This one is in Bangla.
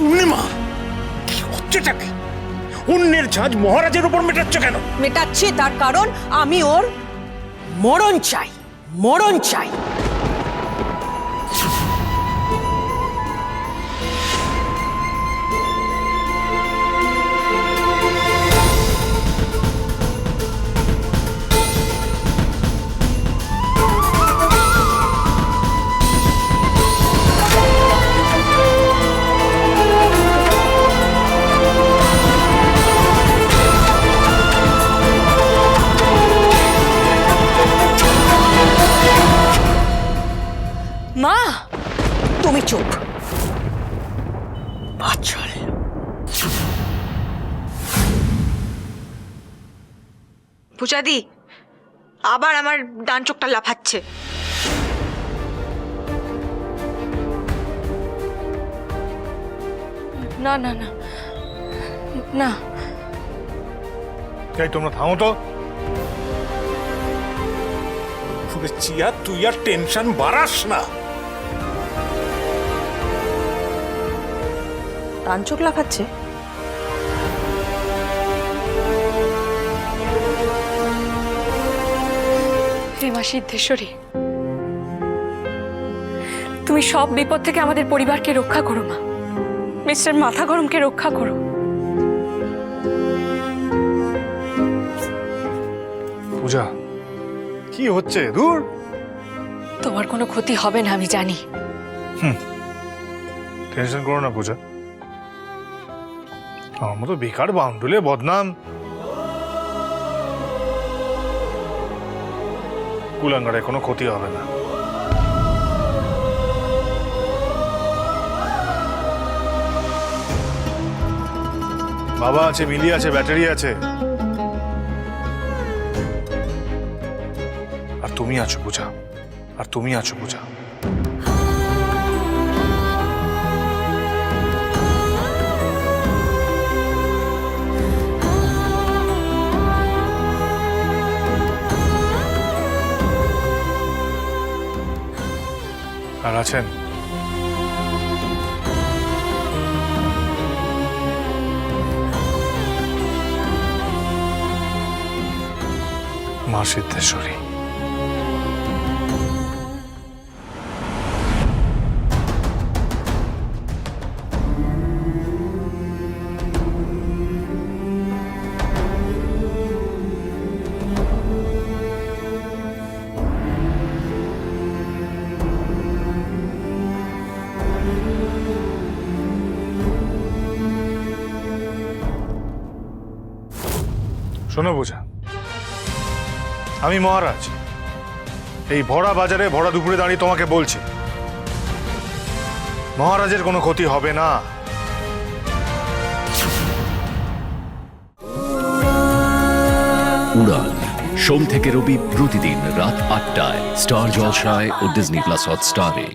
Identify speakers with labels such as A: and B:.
A: পূর্ণিমা, কি হচ্ছেটা কি? অন্যের ঝাঁজ মহারাজের উপর মেটাচ্ছ কেন?
B: মেটাচ্ছি তার কারণ আমি ওর মরণ চাই, মরণ চাই। মা, তুমি চুপ। বাচাল।
C: পূজাদি, আবার আমার ডান চোখটা লাফাচ্ছে।
D: না না না না,
A: তাই তোমরা থামো তো। চিয়া, তুই আর টেনশন বাড়াস না।
B: ডান চোখ লাফাচ্ছে?
D: হে মা সিদ্ধেশ্বরী, তুমি সব বিপদ থেকে আমাদের পরিবারকে রক্ষা করো মা। মিস্টার মাথা গরমকে রক্ষা করো।
A: পূজা, কি হচ্ছে? দূর,
D: তোমার কোনো ক্ষতি হবে না আমি জানি।
A: টেনশন করো না পূজা। আমার মতো বেকার বাউন্ডুলে বদনাম কুলাঙ্গারে কোনো ক্ষতি হবে না। বাবা আছে, মিলি আছে, ব্যাটারি আছে, আর তুমি আছো পূজা, আর তুমি আছো পূজা। আর আছেন মা সিদ্ধেশ্বরী। শোনো পূজা, আমি মহারাজ এই ভরা বাজারে ভরা দুপুরে দাঁড়িয়ে তোমাকে বলছি, মহারাজের কোনো ক্ষতি হবে না।
E: উড়ান সোম থেকে রবি প্রতিদিন রাত ৮টায় স্টার জলসায় ও ডিজনি প্লাস হটস্টারে।